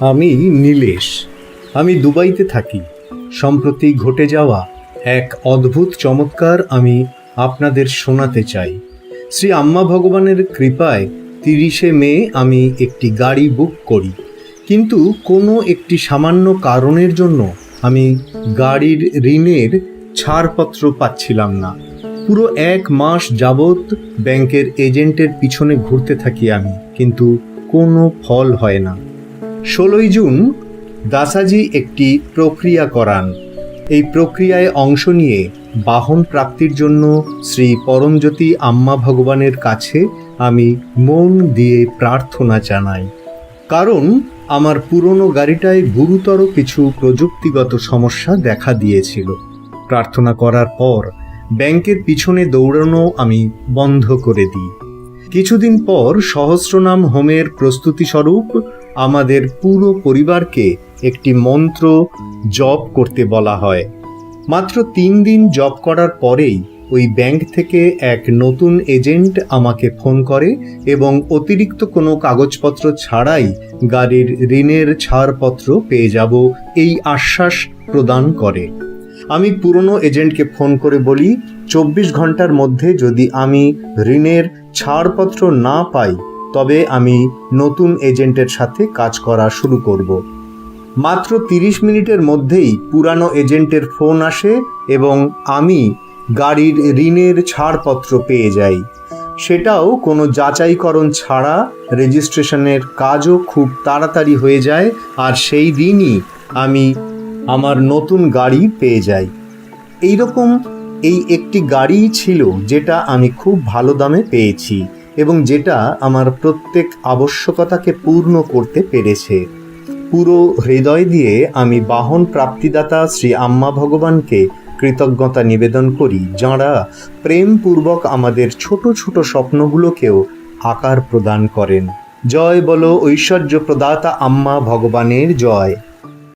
আমি নীলেশ। আমি দুবাইতে থাকি। সম্প্রতি ঘটে যাওয়া এক অদ্ভুত চমৎকার আমি আপনাদের শোনাতে চাই। শ্রী আম্মা ভগবানের কৃপায় 30শে মে আমি একটি গাড়ি বুক করি, কিন্তু কোনো একটি সামান্য কারণের জন্য আমি গাড়ির ঋণের ছাড়পত্র পাচ্ছিলাম না। পুরো 1 মাস যাবৎ ব্যাংকের এজেন্টের পিছনে ঘুরতে থাকি আমি, কিন্তু কোনো ফল হয় না। 16ই জুন দাসাজি একটি প্রক্রিয়া করান। এই প্রক্রিয়ায় অংশ নিয়ে বাহন প্রাপ্তির জন্য শ্রী পরমজ্যোতি আম্মা ভগবানের কাছে আমি মন দিয়ে প্রার্থনা জানাই। কারণ আমার পুরনো গাড়িটায় গুরুতর কিছু প্রযুক্তিগত সমস্যা দেখা দিয়েছিল। প্রার্থনা করার পর ব্যাংকের পিছনে দৌড়ানো আমি বন্ধ করে দিই। কিছুদিন পর সহস্রনাম হোমের প্রস্তুতি স্বরূপ আমাদের পুরো পরিবারকে একটি মন্ত্র জপ করতে বলা হয়। মাত্র 3 দিন জপ করার পরেই ওই ব্যাংক থেকে এক নতুন এজেন্ট আমাকে ফোন করে এবং অতিরিক্ত কোনো কাগজপত্র ছাড়াই গাড়ির ঋণের ছাড়পত্র পেয়ে যাব এই আশ্বাস প্রদান করে। আমি পুরনো এজেন্টকে ফোন করে বলি 24 ঘন্টার মধ্যে যদি আমি ঋণের ছাড়পত্র না পাই তবে আমি নতুন এজেন্টের সাথে কাজ করা শুরু করব। মাত্র 30 মিনিটের মধ্যেই পুরানো এজেন্টের ফোন আসে এবং আমি গাড়ির ঋণের ছাড়পত্র পেয়ে যাই। সেটাও কোনো যাচাইকরণ ছাড়া। রেজিস্ট্রেশনের কাজও খুব তাড়াতাড়ি হয়ে যায়, আর সেই দিনই আমি আমার নতুন গাড়ি পেয়ে যাই। এইরকম এই একটি গাড়িই ছিল যেটা আমি খুব ভালো দামে পেয়েছি এবং যেটা আমার প্রত্যেক আবশ্যকতাকে পূর্ণ করতে পেরেছে। পুরো হৃদয় দিয়ে আমি বাহন প্রাপ্তিদাতা শ্রী আম্মা ভগবানকে কৃতজ্ঞতা নিবেদন করি, যাঁরা প্রেমপূর্বক আমাদের ছোট ছোট স্বপ্নগুলোকেও আকার প্রদান করেন। জয় বলো ঐশ্বর্য প্রদাতা আম্মা ভগবানের জয়।